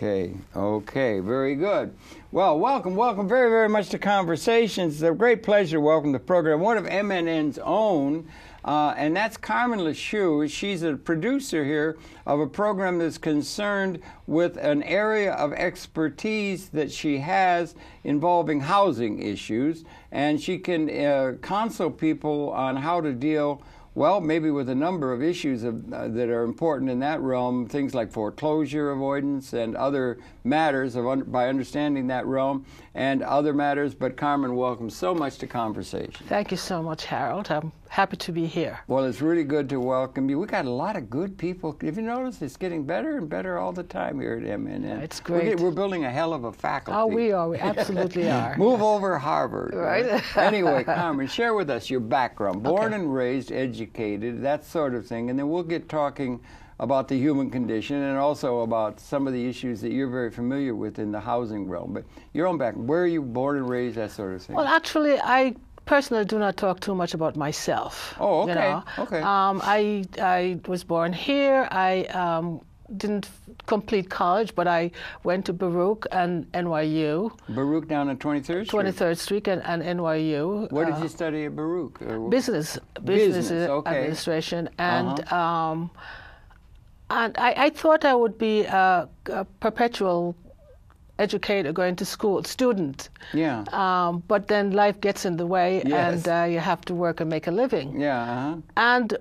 Okay, okay, very good. Well, welcome very, very much to Conversations. It's a great pleasure to welcome the program, one of MNN's own, and that's Carmen Lee Shue. She's a producer here of a program that's concerned with an area of expertise that she has involving housing issues, and she can counsel people on how to deal, well, maybe with a number of issues that are important in that realm, things like foreclosure avoidance and other matters by understanding that realm and other matters. But Carmen, welcome so much to Conversation. Thank you so much, Harold. I'm happy to be here. Well, it's really good to welcome you. We got a lot of good people. If you notice, it's getting better and better all the time here at MNN. It's great. We're building a hell of a faculty. Oh, we are. We absolutely are. Move over Harvard. Right. Anyway, Carmen, share with us your background. Born and raised, educated, that sort of thing. And then we'll get talking about the human condition and also about some of the issues that you're very familiar with in the housing realm. But your own background, where are you born and raised, that sort of thing? Well, actually, I personally do not talk too much about myself. Oh, okay. You know? Okay. I was born here. I didn't complete college, but I went to Baruch and NYU. Baruch down on 23rd Street? 23rd Street and NYU. What did you study at Baruch? Business okay. Administration. And and I thought I would be a perpetual educator, going to school, student. Yeah. But then life gets in the way, yes. and you have to work and make a living. Yeah. And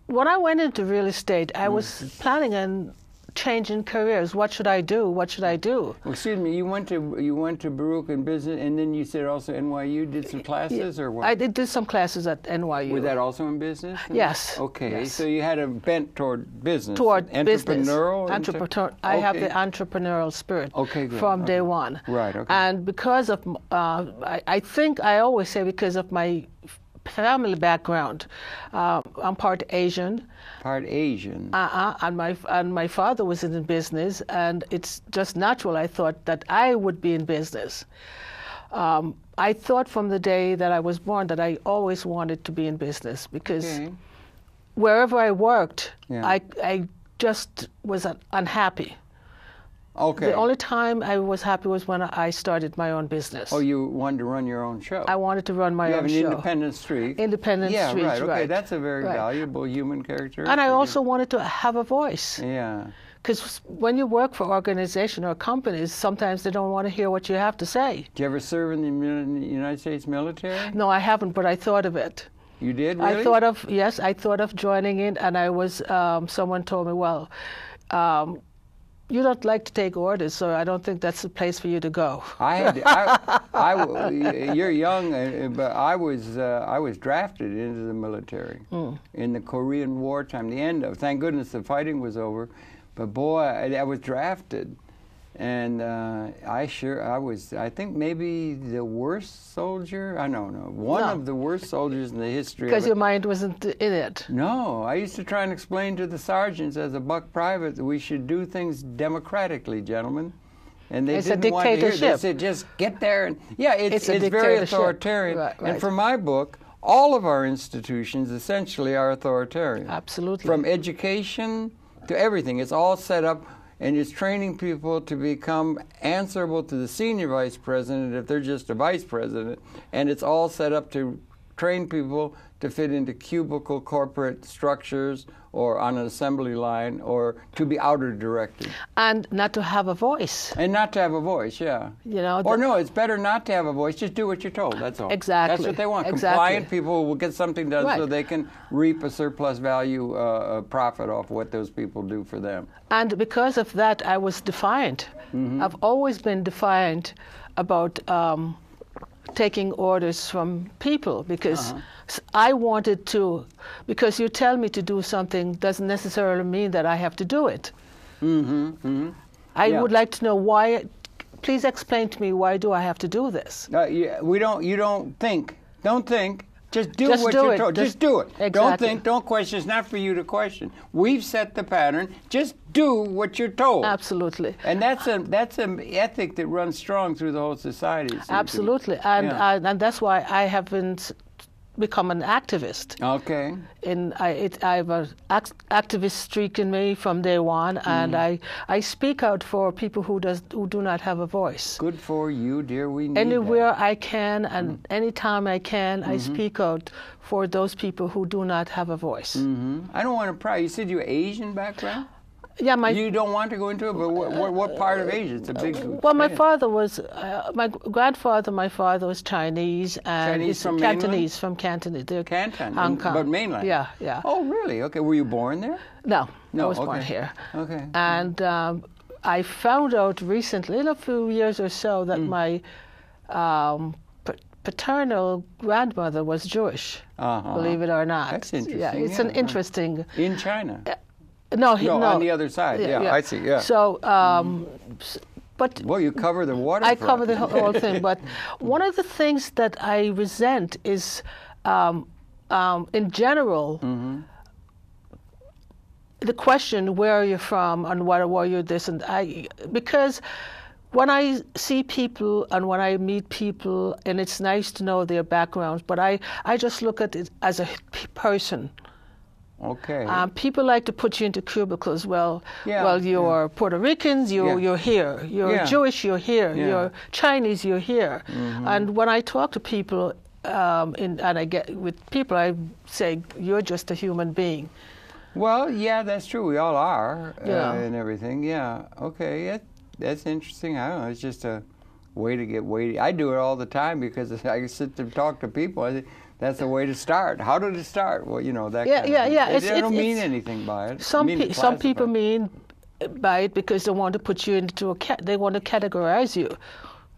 when I went into real estate, I was planning on changing careers. What should I do? What should I do? Well, excuse me. You went to Baruch in business, and then you said also NYU did some classes, or what? I did some classes at NYU. Was that also in business? Yes. Okay. Yes. So you had a bent toward business. Toward entrepreneurial. I have the entrepreneurial spirit. Okay, good. From day one. Right. Okay. And because of, I think I always say because of my family background, I'm part Asian. Part Asian. And my father was in the business, and it's just natural. I thought that I would be in business. I thought from the day that I was born that I always wanted to be in business because wherever I worked, I just was unhappy. Okay. The only time I was happy was when I started my own business. Oh, you wanted to run your own show. I wanted to run my own show. You have an independent streak. Independent streak, yeah, right. Okay, right. that's a very valuable human characteristic. And I also wanted to have a voice. Yeah. Because when you work for organizations or companies, sometimes they don't want to hear what you have to say. Did you ever serve in the United States military? No, I haven't, but I thought of it. You did, really? I thought of joining in, and I was, someone told me, well, you don't like to take orders, so I don't think that's the place for you to go. You're young, but I was drafted into the military in the Korean War time. The end of, thank goodness, the fighting was over. But boy, I was drafted, and I think maybe the worst soldier. I don't know, one of the worst soldiers in the history. Because your mind wasn't in it. No, I used to try and explain to the sergeants as a buck private that we should do things democratically, gentlemen. And they didn't want to hear it. They said, just get there. And yeah, it's very authoritarian. Right. And for my book, all of our institutions essentially are authoritarian. Absolutely. From education to everything. It's all set up, and it's training people to become answerable to the senior vice president if they're just a vice president. And it's all set up to train people to fit into cubicle corporate structures or on an assembly line or to be outer directed. And not to have a voice. And not to have a voice, yeah. You know, or no, it's better not to have a voice. Just do what you're told, that's all. Exactly. That's what they want. Exactly. Compliant people will get something done so they can reap a surplus value profit off what those people do for them. And because of that, I was defiant. I've always been defiant about taking orders from people because I wanted to, because you tell me to do something doesn't necessarily mean that I have to do it. I would like to know why. Please explain to me, why do I have to do this? You don't think. Don't think. Just do what you're told. Just do it. Exactly. Don't think, don't question. It's not for you to question. We've set the pattern. Just do what you're told. Absolutely. And that's an ethic that runs strong through the whole society. Absolutely. And that's why I have been become an activist. Okay. And I have an activist streak in me from day one, and I speak out for people who do not have a voice. Good for you, dear. We need Anywhere that. I can and anytime I can, I speak out for those people who do not have a voice. I don't want to pry. You said you're Asian background? Yeah, You don't want to go into it, but what part of Asia? It's a big. Well, my father was my grandfather. My father was Chinese and Chinese from Cantonese mainland? from Cantonese. They're Canton, Hong Kong, but mainland. Yeah, yeah. Oh, really? Okay. Were you born there? No, No, I was okay. born here. Okay. And I found out recently, in a few years or so, that my paternal grandmother was Jewish. Believe it or not. That's interesting. Yeah, it's an interesting. In China. No, On the other side. Yeah, I see. Yeah. So, but Well, you cover the water. I cover the whole thing. But one of the things that I resent is, in general, the question, where are you from and what are you this and because when I see people and when I meet people, and it's nice to know their backgrounds, but I just look at it as a person. Okay. People like to put you into cubicles. Well, you're Puerto Ricans, you're here. You're Jewish, you're here. Yeah. You're Chinese, you're here. And when I talk to people, and I get with people, I say, you're just a human being. Well, yeah, that's true. We all are, Yeah. and everything. Yeah. Okay. Yeah, that's interesting. I don't know. It's just a way to get weighty. I do it all the time because I sit and talk to people. I think that's the way to start. How did it start? Well, you know, that kind of thing. Yeah. They don't mean anything by it. Some people mean by it because they want to put you into they want to categorize you.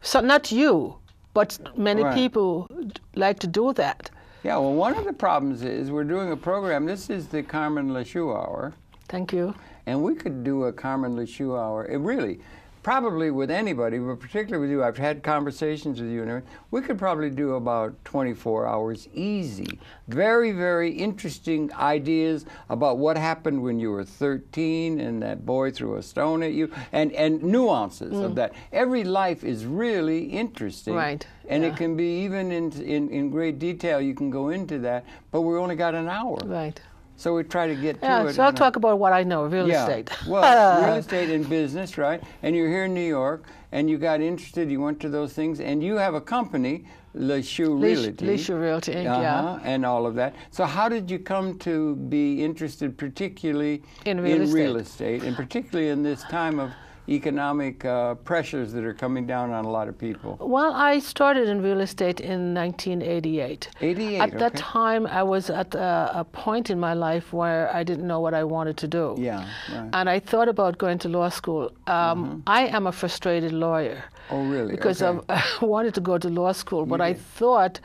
So not you, but many people like to do that. Yeah, well, one of the problems is we're doing a program. This is the Carmen Lee Shue Hour. Thank you. And we could do a Carmen Lee Shue Hour. It really, probably with anybody, but particularly with you. I've had conversations with you, and everything. We could probably do about 24 hours easy. Very, very interesting ideas about what happened when you were 13 and that boy threw a stone at you, and nuances of that. Every life is really interesting. Right. And it can be even in great detail. You can go into that, but we only got an hour. Right. So we try to get to Yeah, it. so I'll talk about what I know, real estate. Well, real estate and business, right? And you're here in New York, and you got interested, you went to those things, and you have a company, Lee Shue Realty. Lee Shue Realty, Inc., yeah. And all of that. So how did you come to be interested particularly in real estate, and particularly in this time of economic pressures that are coming down on a lot of people? Well, I started in real estate in 1988. 88, At that time, I was at a point in my life where I didn't know what I wanted to do. Yeah, right. And I thought about going to law school. I am a frustrated lawyer. Oh, really? Because Okay. I wanted to go to law school, but I thought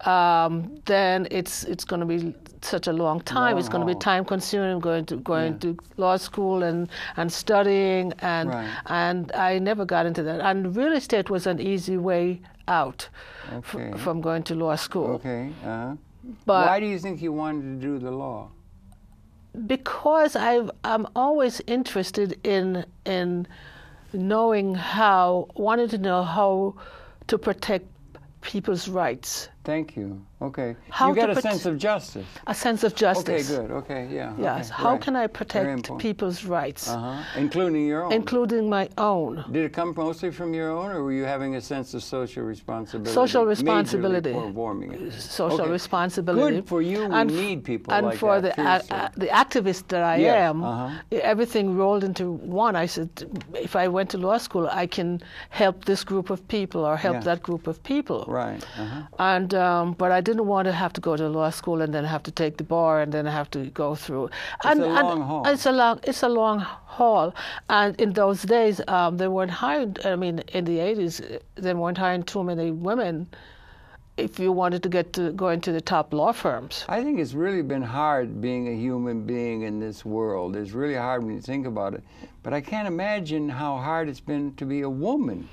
then it's going to be such a long time. It's going to be time consuming going to law school and studying and I never got into that. And real estate was an easy way out from going to law school. Okay. But why do you think you wanted to do the law? Because I'm always interested in wanting to know how to protect people's rights. Thank you. Okay. How you got to a sense of justice. A sense of justice. Okay, good. Okay, yeah. Yes. Okay, How right. can I protect people's rights? Including your own. Including my own. Did it come mostly from your own, or were you having a sense of social responsibility? Social responsibility. Majorly Social responsibility. Good for you. We need people and like for that. the activist that I am, everything rolled into one. I said, if I went to law school, I can help this group of people or help that group of people. Right. And but I didn't want to have to go to law school and then have to take the bar and then have to go through. It's a long haul. It's a long haul. And in those days, they weren't hiring. I mean, in the 80s, they weren't hiring too many women if you wanted to go into the top law firms. I think it's really been hard being a human being in this world. It's really hard when you think about it. But I can't imagine how hard it's been to be a woman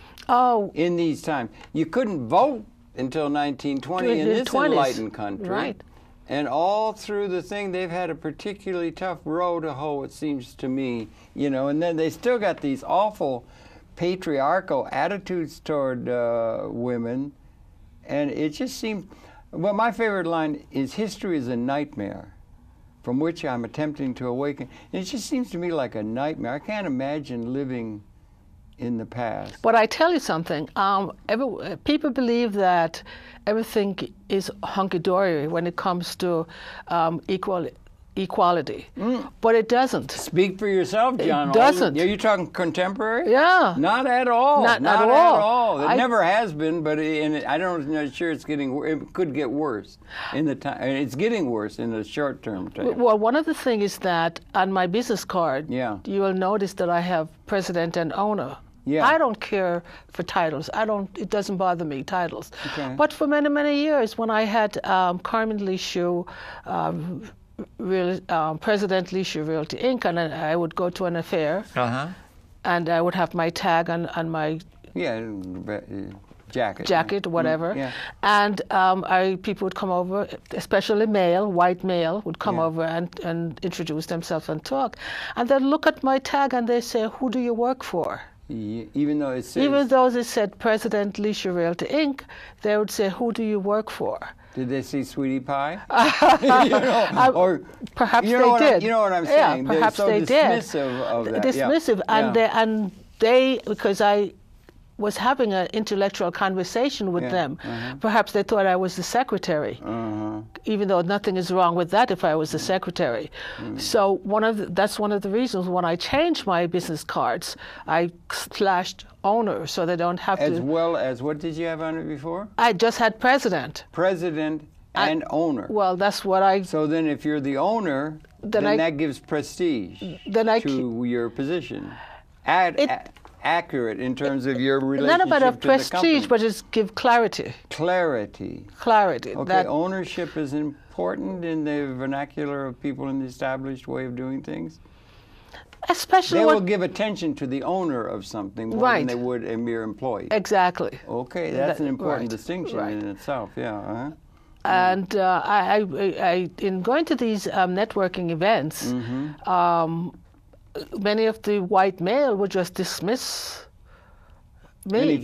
in these times. You couldn't vote until 1920 in this enlightened country. Right. And all through the thing, they've had a particularly tough row to hoe, it seems to me. You know, and then they still got these awful patriarchal attitudes toward women. And it just seemed, Well, my favorite line is, history is a nightmare from which I'm attempting to awaken. And it just seems to me like a nightmare. I can't imagine living in the past. But I tell you something, people believe that everything is hunky-dory when it comes to equality, but it doesn't. Speak for yourself, John. It doesn't. Are you talking contemporary? Yeah. Not at all. Not at all. all. It never has been, but I don't know. Sure, it's getting. It could get worse in the time. It's getting worse in the short term. Well, one of the things is that on my business card, you will notice that I have president and owner. Yeah. I don't care for titles. It doesn't bother me, titles. Okay. But for many, many years, when I had Carmen Lee Shue, President Lee Shue Realty Inc., and I would go to an affair, and I would have my tag on my jacket, whatever. And people would come over, especially white male, would come over and introduce themselves and talk. And they'd look at my tag and they say, "Who do you work for?" Even though it says... Even though it said President Lee Shue Realty Inc., they would say, "Who do you work for?" Did they see Sweetie Pie? Or perhaps they did. You know what I'm saying? Yeah, perhaps They're so they dismissive of that. Dismissive, and they, because I was having an intellectual conversation with them, perhaps they thought I was the secretary, even though nothing is wrong with that if I was the secretary. So that's one of the reasons when I changed my business cards, I slashed owner so they don't have to. As well as, what did you have on it before? I just had president. President and owner. Well, that's what I... So then if you're the owner, then that gives prestige to your position. Accurate in terms of your relationship not about to prestige, the company. but it's give clarity. Clarity. Okay, ownership is important in the vernacular of people in the established way of doing things? Especially they will give attention to the owner of something more than they would a mere employee. Exactly. Okay, that's an important distinction in itself. Yeah. And I in going to these networking events, many of the white male would just dismiss me.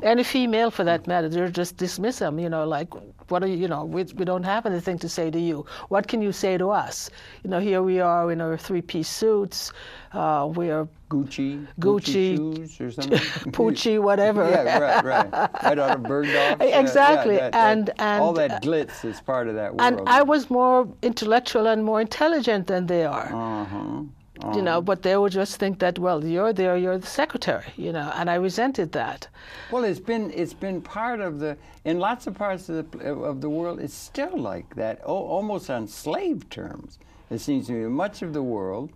Any female for that matter. They'll just dismiss them, like, what are you, we don't have anything to say to you. What can you say to us? Here we are in our three-piece suits. We are Gucci shoes or something. Pucci, whatever. Yeah, right. Right out of Bergdorf. Exactly. And all that glitz is part of that world. And I was more intellectual and more intelligent than they are. But they would just think that, well, you're the secretary, and I resented that. Well, it's been part of in lots of parts of the world, it's still like that, almost on slave terms. It seems to me much of the world,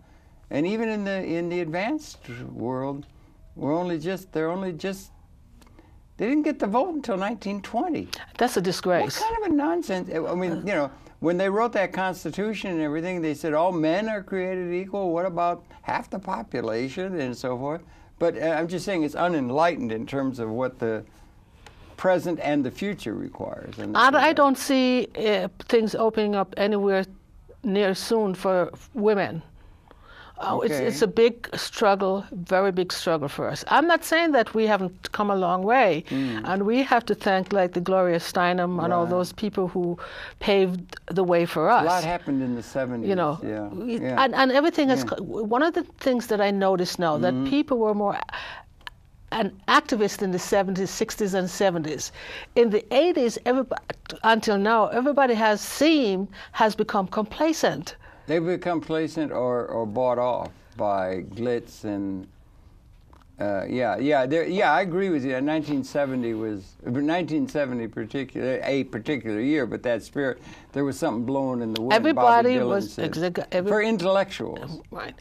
and even in the advanced world, they didn't get the vote until 1920. That's a disgrace. What kind of a nonsense? I mean, when they wrote that Constitution and everything, they said all men are created equal. What about half the population and so forth? But I'm just saying it's unenlightened in terms of what the present and the future requires. And I don't see things opening up anywhere near soon for women. It's a big struggle, very big struggle for us. I'm not saying that we haven't come a long way, and we have to thank like the Gloria Steinem and all those people who paved the way for us. A lot happened in the 70s. And everything has. One of the things that I notice now that people were more an activist in the 70s, 60s, and 70s. In the 80s, until now, everybody has become complacent. They've become complacent or bought off by glitz and I agree with you. 1970 particular year, but that spirit, there was something blowing in the wind. Everybody for intellectuals, right?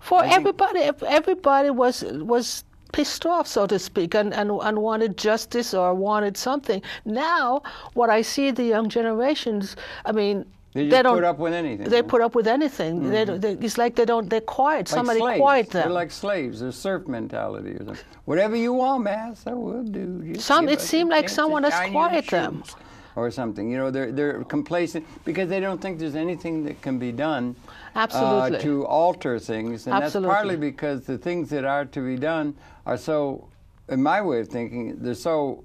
For everybody was pissed off, so to speak, and wanted justice or wanted something. Now, what I see the young generations, I mean. They don't put up with anything. They put up with anything. It's like they're quiet. Like somebody slaves. Quiet them. They're like slaves. They're serf mentality or something. Whatever you want, mass, I will do. It seemed like someone has quieted them. Or something. They're complacent because they don't think there's anything that can be done to alter things. And that's partly because the things that are to be done are so, in my way of thinking, they're so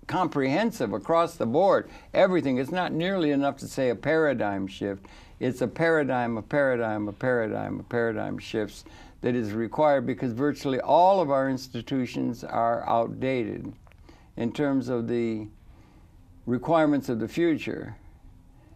comprehensive across the board. Everything. It's not nearly enough to say a paradigm shift. It's a paradigm shifts that is required, because virtually all of our institutions are outdated in terms of the requirements of the future,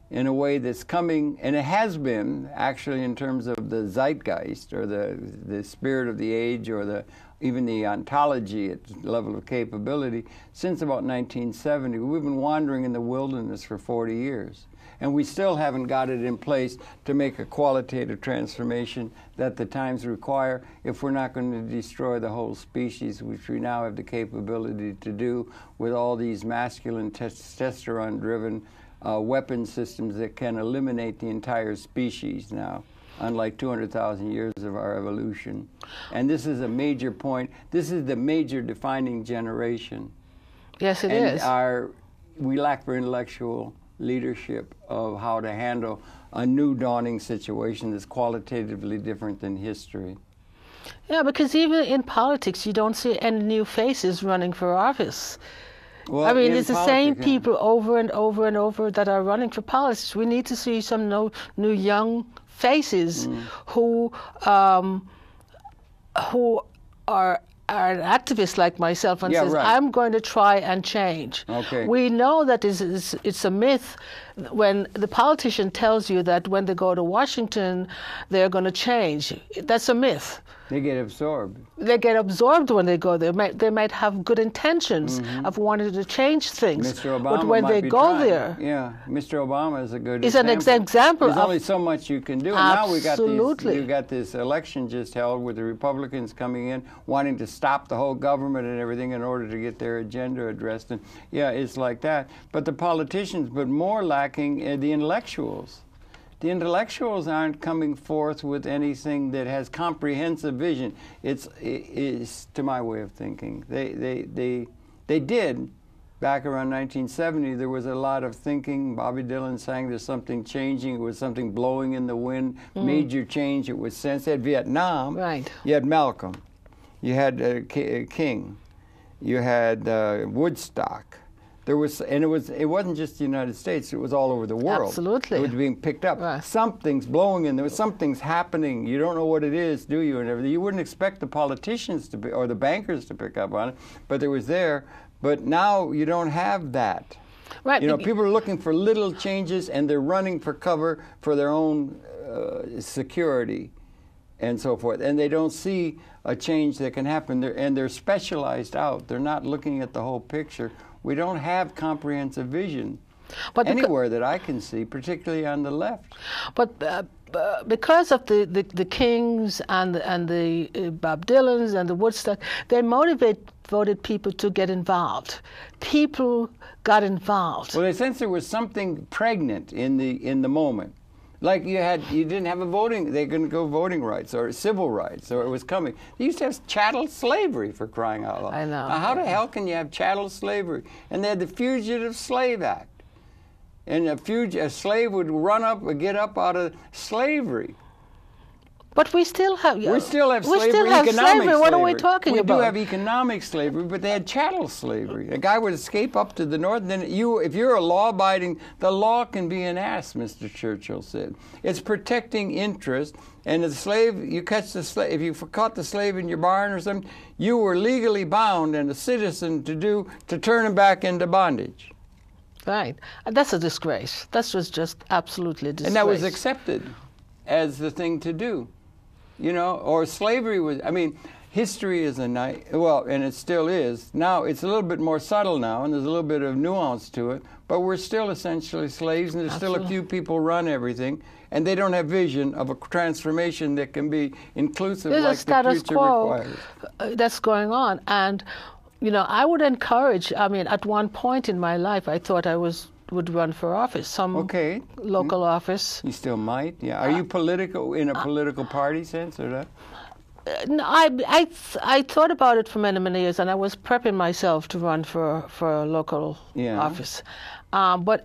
in a way that's coming, and it has been actually in terms of the zeitgeist, or the spirit of the age, or even the ontology at level of capability, since about 1970. We've been wandering in the wilderness for 40 years. And we still haven't got it in place to make a qualitative transformation that the times require, if we're not going to destroy the whole species, which we now have the capability to do with all these masculine testosterone-driven weapon systems that can eliminate the entire species now, unlike 200,000 years of our evolution. And this is a major point. This is the major defining generation. Yes, it is. We lack for intellectual leadership of how to handle a new dawning situation that's qualitatively different than history. Yeah, because even in politics, you don't see any new faces running for office. Well, I mean, it's the same people over and over and over that are running for politics. We need to see some new young faces who are an activist like myself and says, I'm going to try and change. Okay. We know that it's a myth when the politician tells you that when they go to Washington, they're going to change. That's a myth. They get absorbed. They get absorbed when they go there. They might have good intentions of wanting to change things. Mr. Obama but when they go there... Yeah, Mr. Obama is a good example. It's an example. There's only so much you can do. Absolutely. Now we got this election just held with the Republicans coming in, wanting to stop the whole government and everything in order to get their agenda addressed. And yeah, it's like that. But the politicians, but more lacking the intellectuals. The intellectuals aren't coming forth with anything that has comprehensive vision. It's to my way of thinking. They did back around 1970. There was a lot of thinking. Bobby Dylan sang there's something changing. It was something blowing in the wind. Major change. It was sensed. You had Vietnam. Right. You had Malcolm. You had King. You had Woodstock. It wasn't just the United States, it was all over the world. Absolutely. It was being picked up. Right. Something's blowing in there, something's happening. You don't know what it is, do you? And everything. You wouldn't expect the politicians or the bankers to pick up on it, but it was there. But now you don't have that. Right. You know, people are looking for little changes, and they're running for cover for their own security and so forth. And they don't see a change that can happen. They're specialized out. They're not looking at the whole picture. We don't have comprehensive vision anywhere that I can see, particularly on the left. But because of the Kings and the Bob Dylans and the Woodstock, they motivated people to get involved. People got involved. Well, they sensed there was something pregnant in the moment. Like you didn't have they're going to go voting rights or civil rights, or it was coming. They used to have chattel slavery, for crying out loud. I know. Now, how the hell can you have chattel slavery? And they had the Fugitive Slave Act. And a slave would get up out of slavery. But we still have slavery. We still have slavery. What are we talking about? We do have economic slavery, but they had chattel slavery. A guy would escape up to the north, and then if you're a law-abiding, the law can be an ass, Mr. Churchill said. It's protecting interest, and the slave, you catch the slave, if you caught the slave in your barn or something, you were legally bound and a citizen to turn him back into bondage. Right. That's a disgrace. That was just absolutely a disgrace. And that was accepted as the thing to do. You know, or slavery was, I mean, history is and it still is. Now, it's a little bit more subtle now, and there's a little bit of nuance to it, but we're still essentially slaves, and there's still a few people run everything, and they don't have vision of a transformation that can be inclusive like the future requires. That's going on, and, you know, I would encourage, I mean, at one point in my life, I thought I would run for office, local office. You still might, yeah. Are you political in a political party sense or that? No, I thought about it for many, many years, and I was prepping myself to run for a local office. But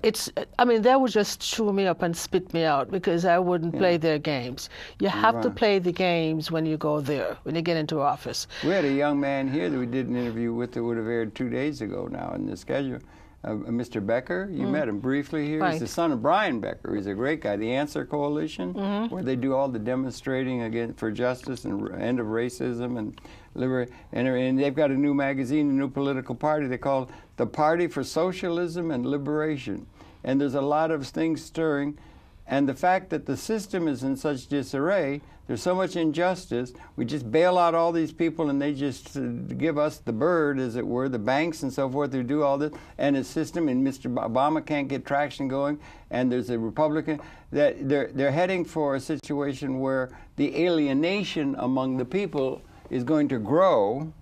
I mean, they would just chew me up and spit me out because I wouldn't play their games. You have to play the games when you go there, when you get into office. We had a young man here that we did an interview with that would have aired 2 days ago now in the schedule. Mr. Becker, you met him briefly here. Right. He's the son of Brian Becker. He's a great guy. The Answer Coalition, where they do all the demonstrating again for justice and end of racism and liberty. And they've got a new magazine, a new political party. They call it the Party for Socialism and Liberation. And there's a lot of things stirring. And the fact that the system is in such disarray, there's so much injustice, we just bail out all these people and they just give us the bird, as it were, the banks and so forth who do all this, and the system, and Mr. Obama can't get traction going, and there's a Republican, that they're heading for a situation where the alienation among the people is going to grow.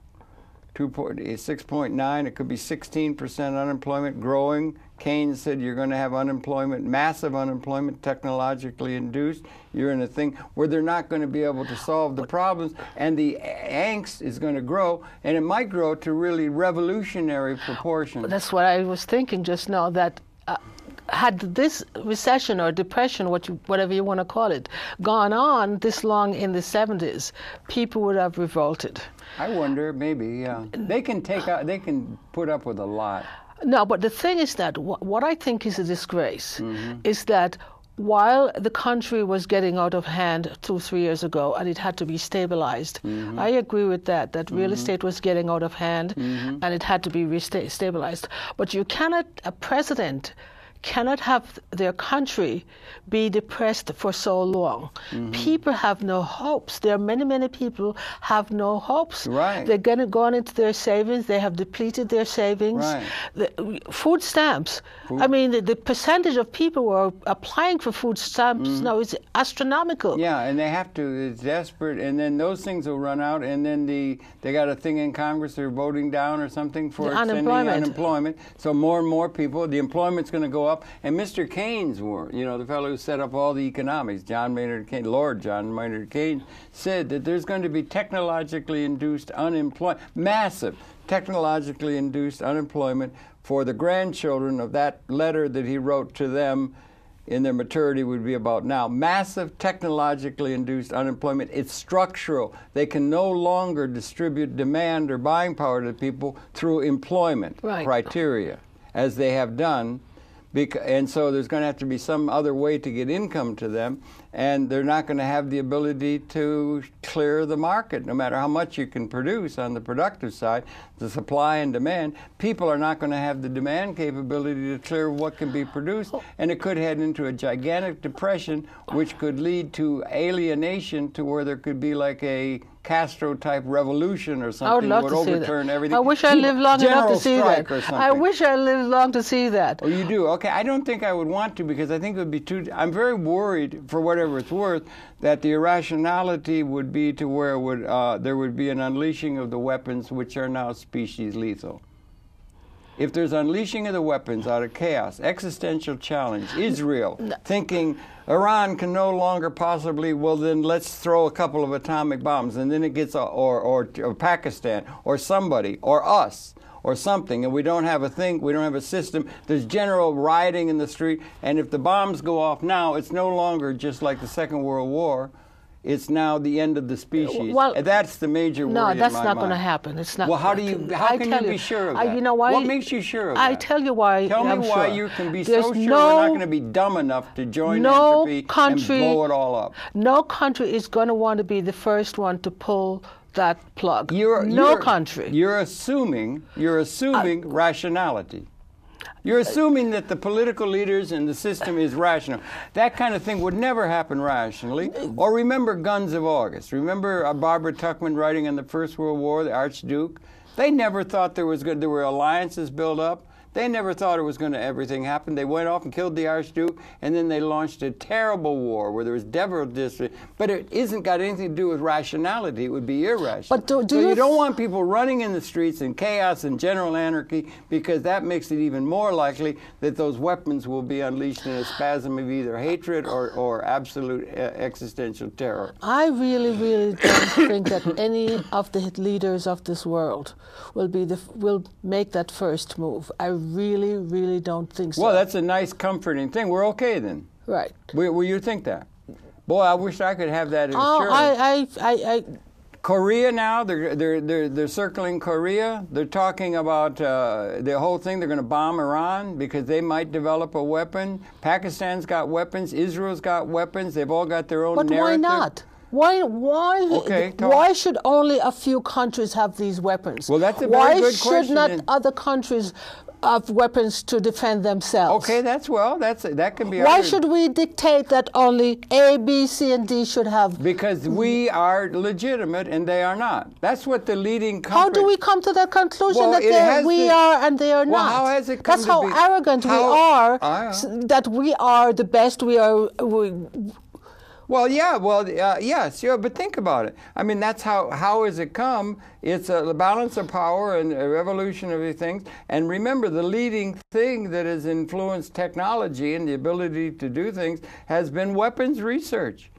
6.9, it could be 16% unemployment, growing. Keynes said you're going to have unemployment, massive unemployment, technologically induced. You're in a thing where they're not going to be able to solve the problems, and the angst is going to grow, and it might grow to really revolutionary proportions. That's what I was thinking just now, that had this recession or depression, whatever you want to call it, gone on this long in the 70s, people would have revolted. I wonder, maybe, yeah. They can put up with a lot. No, but the thing is that what I think is a disgrace is that while the country was getting out of hand 2-3 years ago and it had to be stabilized, I agree with that real estate was getting out of hand and it had to be stabilized. But you cannot, a president cannot have their country be depressed for so long. People have no hopes. There are many, many people have no hopes. Right. They're going to go into their savings. They have depleted their savings. Right. The food stamps. I mean, the percentage of people who are applying for food stamps now is astronomical. Yeah, and they have to. It's desperate, and then those things will run out, and then they got a thing in Congress they're voting down or something for extending unemployment. So more and more people, the employment's going to go up. And Mr. Keynes, the fellow who set up all the economics, Lord John Maynard Keynes, said that there's going to be technologically induced unemployment, massive technologically induced unemployment for the grandchildren of that letter that he wrote to them in their maturity would be about now. Massive technologically induced unemployment. It's structural. They can no longer distribute demand or buying power to people through employment criteria, as they have done. And so there's going to have to be some other way to get income to them, and they're not going to have the ability to clear the market, no matter how much you can produce on the productive side, the supply and demand. People are not going to have the demand capability to clear what can be produced, and it could head into a gigantic depression, which could lead to alienation to where there could be like a Castro-type revolution or something that would overturn everything. I wish I lived long enough to see that. I wish I lived long to see that. Oh, you do? Okay. I don't think I would want to, because I think it would be too... I'm very worried, for whatever it's worth, that the irrationality would be to where there would be an unleashing of the weapons which are now species lethal. If there's unleashing of the weapons out of chaos, existential challenge, Israel thinking Iran can no longer possibly, well then let's throw a couple of atomic bombs, and then it gets, or Pakistan, or somebody, or us, or something, and we don't have a thing, we don't have a system. There's general rioting in the street, and if the bombs go off now, it's no longer just like the Second World War. It's now the end of the species. Well, that's the major worry in my mind. No, that's not going to happen. It's not. Well, how can you be sure of that? You know why? What makes you sure of that? I tell you why. Tell me why you can be so sure we're not going to be dumb enough to join entropy and blow it all up. No country is going to want to be the first one to pull that plug. No country. You're assuming rationality. You're assuming that the political leaders and the system is rational. That kind of thing would never happen rationally. Or remember Guns of August. Remember Barbara Tuchman writing on the First World War, the Archduke? They never thought there were alliances built up. They never thought it was going to everything happen. They went off and killed the Archduke, and then they launched a terrible war where there was but it isn't got anything to do with rationality. It would be irrational. But do so you don't want people running in the streets in chaos and general anarchy, because that makes it even more likely that those weapons will be unleashed in a spasm of either hatred or absolute existential terror. I really, really don't think that any of the leaders of this world will make that first move. I really, really don't think so. Well, that's a nice, comforting thing. We're okay then. Right. Will you think that? Boy, I wish I could have that assurance. Korea now, they're circling Korea. They're talking about the whole thing. They're going to bomb Iran because they might develop a weapon. Pakistan's got weapons. Israel's got weapons. They've all got their own narrative. But why not? Why should only a few countries have these weapons? Well, that's a very good question. Why should not other countries have weapons to defend themselves? Okay, that can be. Why should we dictate that only A, B, C, and D should have? Because we are legitimate and they are not. That's what the leading country. How do we come to that conclusion that we are and they are not? Well, how has it come That's how arrogant we are. That we are the best. Well, yeah, yes, yeah, but think about it. I mean, that's how has it come? It's a balance of power and a revolutionary things. And remember, the leading thing that has influenced technology and the ability to do things has been weapons research.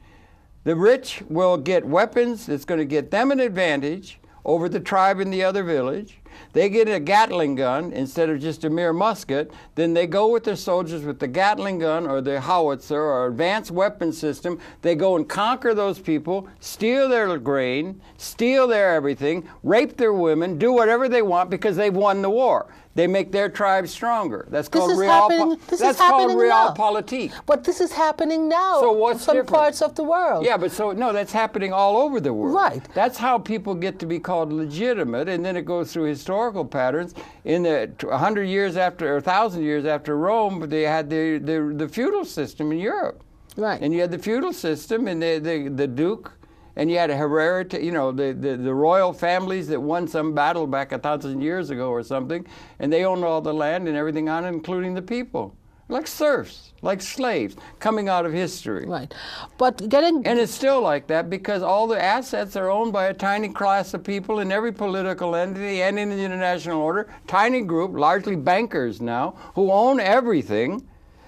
The rich will get weapons that's going to get them an advantage over the tribe in the other village. They get a Gatling gun instead of just a mere musket. Then they go with their soldiers with the Gatling gun or the howitzer or advanced weapon system. They go and conquer those people, steal their grain, steal their everything, rape their women, do whatever they want because they've won the war. They make their tribe stronger. That's called realpolitik. But this is happening now in some parts of the world. Yeah, but that's happening all over the world. Right. That's how people get to be called legitimate, and then it goes through historical patterns. In the 100 years after, or 1,000 years after Rome, they had the feudal system in Europe. Right. And you had the feudal system, and the duke. And you had a hereditary, the royal families that won some battle back 1,000 years ago or something, and they owned all the land and everything on it, including the people. Like serfs, like slaves, coming out of history. Right. And it's still like that because all the assets are owned by a tiny class of people in every political entity and in the international order. Tiny group, largely bankers now, who own everything,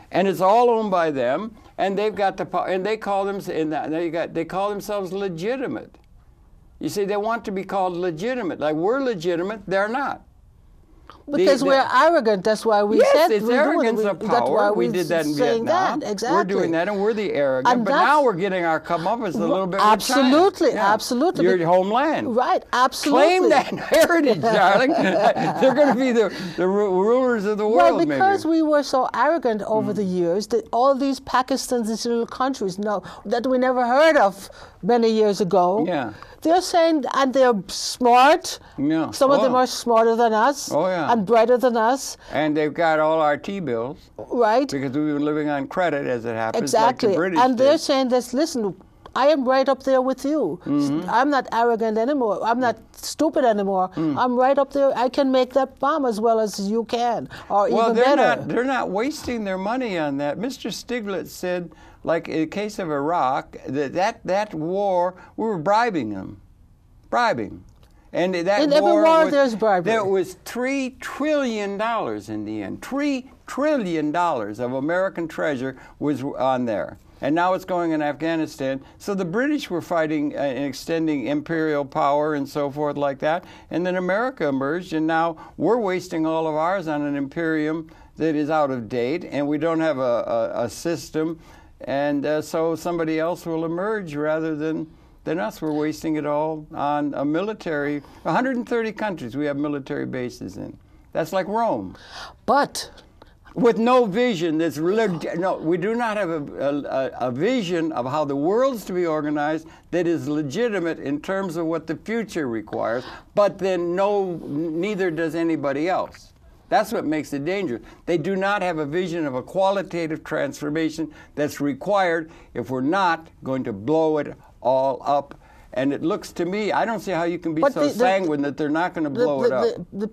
and it's all owned by them. And they've got the power, and they call themselves legitimate. You see, they want to be called legitimate. Like we're legitimate, they're not. Because we're arrogant. That's why we said it's arrogance of power. That's why we did that in Vietnam. Exactly. We're doing that, and we're the arrogant. But now we're getting our comeuppance a little bit. Absolutely, absolutely. Your homeland. Right, absolutely. Claim that heritage, darling. They're going to be the rulers of the world. Well, because we were so arrogant over the years that all these Pakistans, these little countries, that we never heard of many years ago. Yeah. They're saying, and they're smart. Yeah. Some of them are smarter than us. Oh, yeah. And brighter than us. And they've got all our T-bills. Right. Because we've been living on credit, as it happens. Exactly. Like the British and they're did. saying this, listen, I am right up there with you. Mm-hmm. I'm not arrogant anymore. I'm not stupid anymore. I'm right up there. I can make that bomb as well as you can, or even better. They're not wasting their money on that. Mr. Stiglitz said, like in the case of Iraq, that war, we were bribing them. And that in every war there's bribery. There was $3 trillion in the end. $3 trillion of American treasure was on there. And now it's going in Afghanistan. So the British were fighting and extending imperial power and so forth like that. And then America emerged, and now we're wasting all of ours on an imperium that is out of date, and we don't have a system. And so somebody else will emerge rather than us. We're wasting it all on a military. 130 countries we have military bases in. That's like Rome. But with no vision. No, we do not have a vision of how the world's to be organized that is legitimate in terms of what the future requires, but then neither does anybody else. That's what makes it dangerous. They do not have a vision of a qualitative transformation that's required if we're not going to blow it all up And it looks to me, I don't see how you can be so sanguine that they're not going to blow it up. The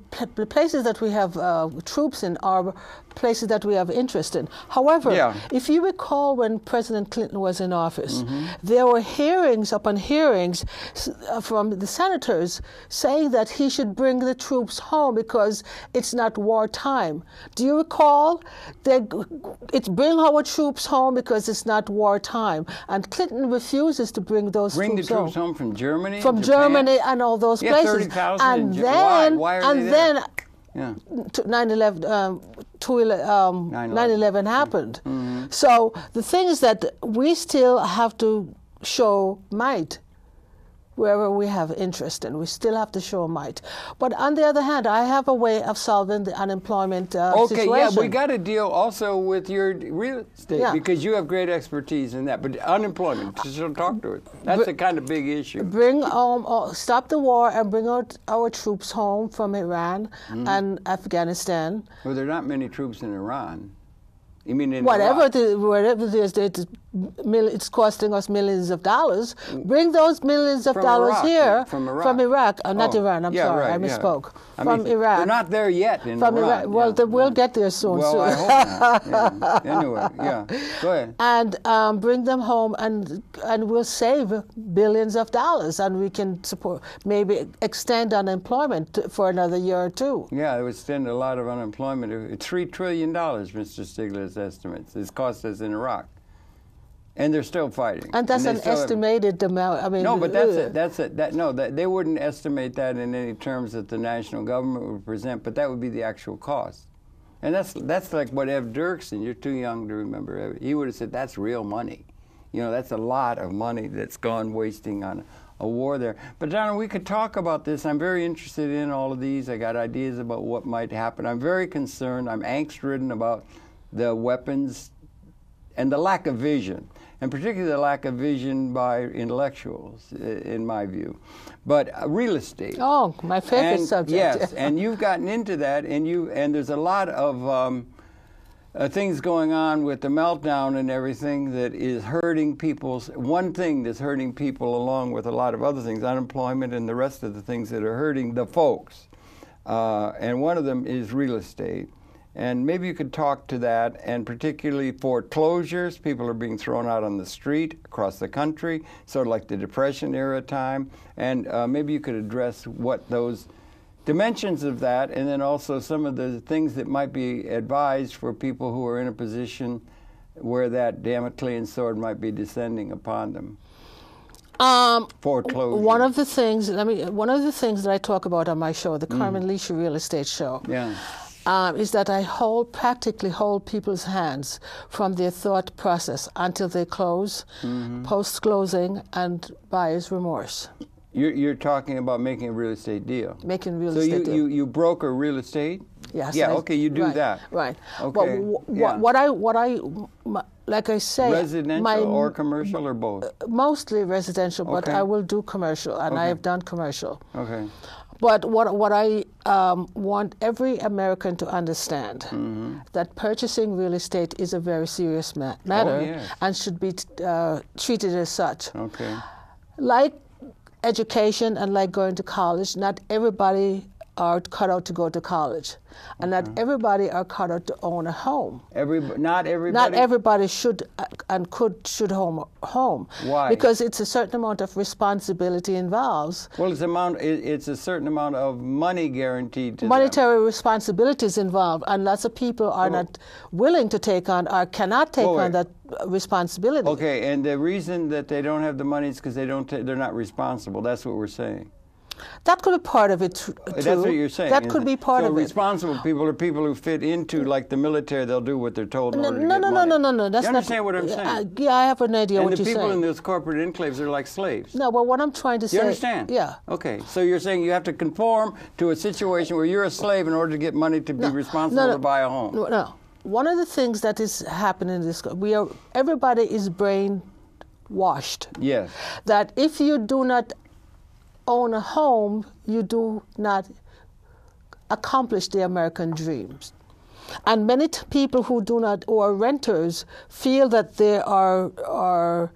places that we have troops in are places that we have interest in. However, if you recall when President Clinton was in office, there were hearings upon hearings from the senators saying that he should bring the troops home because it's not wartime. Do you recall? It's bring our troops home because it's not wartime. And Clinton refuses to bring those troops home. Bring the troops home from Germany? From Germany and all those places. 30,000 and then, why are and they then there? 9/11 happened. So the thing is that we still have to show might wherever we have interest in. We still have to show might. But on the other hand, I have a way of solving the unemployment situation. Okay, we got to deal also with your real estate because you have great expertise in that. But unemployment, just talk to it. That's a kind of big issue. Bring stop the war and bring out our troops home from Iran and Afghanistan. Well, there are not many troops in Iran. You mean in whatever Iraq? Wherever it is, it's costing us millions of dollars. Bring those millions of dollars Iraq, here from Iraq. Not Iran. I'm sorry, right, I misspoke. I from mean, Iraq. They're not there yet in Iran. Well, we'll get there soon. Well, I hope not. Anyway, go ahead. And bring them home, and we'll save billions of dollars, and we can support, maybe extend unemployment for another year or two. Yeah, it would extend a lot of unemployment. $3 trillion, Mr. Stiglitz estimates, it's cost us in Iraq. And they're still fighting. And that's an estimated amount. I mean, no, but they wouldn't estimate that in any terms that the national government would present, but that would be the actual cost. And that's like what Ev Dirksen, you're too young to remember Ev, he would have said that's real money. You know, that's a lot of money that's gone wasting on a war there. But Donna, we could talk about this. I'm very interested in all of these. I got ideas about what might happen. I'm very concerned. I'm angst-ridden about the weapons and the lack of vision, and particularly the lack of vision by intellectuals, in my view. But real estate. Oh, my favorite subject. Yes, and you've gotten into that, and there's a lot of things going on with the meltdown and everything that is hurting one thing that's hurting people along with a lot of other things, unemployment and the rest of the things that are hurting the folks. And one of them is real estate. And maybe you could talk to that, and particularly foreclosures. People are being thrown out on the street across the country, sort of like the Depression era time. And maybe you could address what those dimensions of that, and then also some of the things that might be advised for people who are in a position where that Damoclean sword might be descending upon them. Foreclosure. One of the things that I talk about on my show, the Carmen Lee Shue Real Estate Show. Yeah. Is that I practically hold people's hands from their thought process until they close, post-closing, and buyer's remorse. You're talking about making a real estate deal. Making real estate deal. So you broker real estate? Yes. Yeah. Okay. You do that. Right. Okay. What I like I say. Residential or commercial or both? Mostly residential, but Okay. I will do commercial, and I have done commercial. Okay. But what I want every American to understand, that purchasing real estate is a very serious matter and should be treated as such. Okay. Like education and like going to college, not everybody are cut out to go to college, and not everybody are cut out to own a home. Not everybody. Not everybody should should own a home. Why? Because it's a certain amount of responsibility involves. Well, it's a certain amount of money guaranteed to monetary responsibilities involved, and lots of people are not willing to take on or cannot take on that responsibility. Okay, and the reason that they don't have the money is because they're not responsible. That's what we're saying. That could be part of it too. That's what you're saying. That could be part of it. So responsible people are people who fit into, like the military, they'll do what they're told in order to get money. No. That's you understand what I'm saying? Yeah, I have an idea what you're saying. And the people in those corporate enclaves are like slaves. No, but what I'm trying to say... You understand? Yeah. Okay, so you're saying you have to conform to a situation where you're a slave in order to get money to be responsible to buy a home. No. One of the things that is happening in this... everybody is brainwashed. Yes. That if you do not own a home, you do not accomplish the American dreams. And many people who are renters feel that they are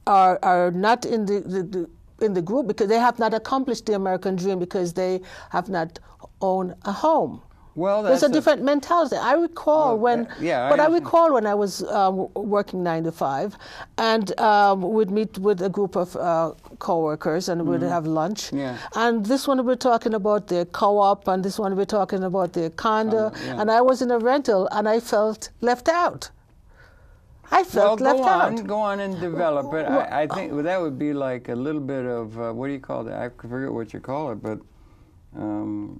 not in in the group because they have not accomplished the American dream because they have not owned a home. Well, there's a different mentality. I recall I recall when I was working 9 to 5, and we'd meet with a group of co-workers, and we'd have lunch. Yeah. And this one we're talking about their co-op, and this one we're talking about their condo. And I was in a rental, and I felt left out. I felt left out. Go on and develop it. I think that would be like a little bit of what do you call that? I forget what you call it, but.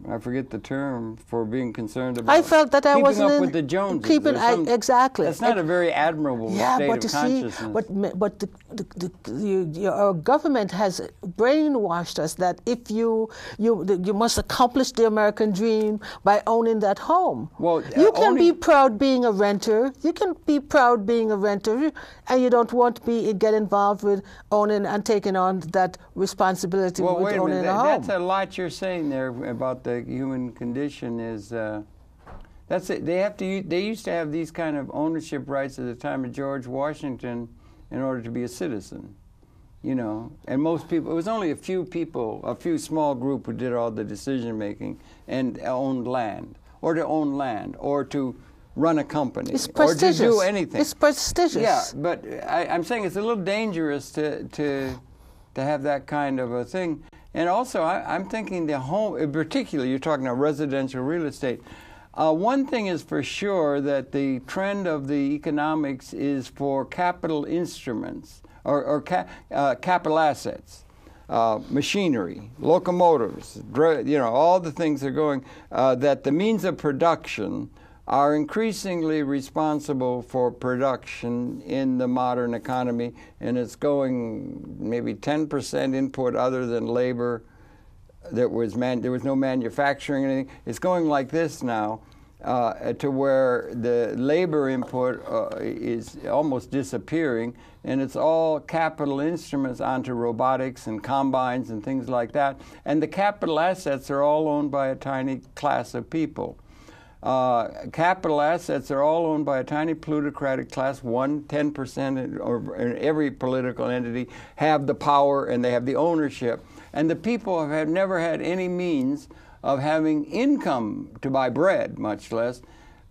I forget the term for being concerned about. I felt that I wasn't keeping up with the Joneses. Exactly. That's not a very admirable state of consciousness. Our government has brainwashed us that if you must accomplish the American dream by owning that home. Well, you can be proud being a renter. You can be proud being a renter, and you don't want to get involved with owning and taking on that responsibility with owning a home. That's a lot you're saying there about the human condition is that's it. They used to have these kind of ownership rights at the time of George Washington in order to be a citizen, you know. And most people, it was only a few people, a few small group who did all the decision making and owned land, or to run a company, it's prestigious. Or to do anything. It's prestigious. Yeah, but I'm saying it's a little dangerous to have that kind of a thing. And also, I'm thinking the home, in particular, you're talking about residential real estate. One thing is for sure that the trend of the economics is for capital instruments or capital assets, machinery, locomotives, you know, all the things are going, that the means of production are increasingly responsible for production in the modern economy, and it's going maybe 10% input other than labor. There was no manufacturing or anything. It's going like this now, to where the labor input is almost disappearing, and it's all capital instruments onto robotics and combines and things like that. And the capital assets are all owned by a tiny class of people. Capital assets are all owned by a tiny plutocratic class. 10% or every political entity have the power and they have the ownership. And the people have never had any means of having income to buy bread, much less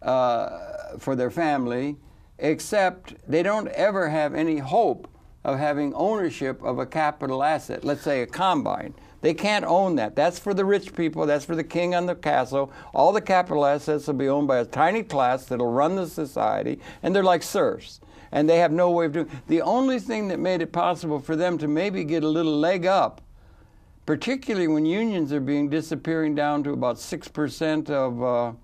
for their family, except they don't ever have any hope of having ownership of a capital asset, let's say a combine. They can't own that. That's for the rich people. That's for the king on the castle. All the capital assets will be owned by a tiny class that'll run the society, and they're like serfs. And they have no way of doing it. The only thing that made it possible for them to maybe get a little leg up, particularly when unions are disappearing down to about 6% of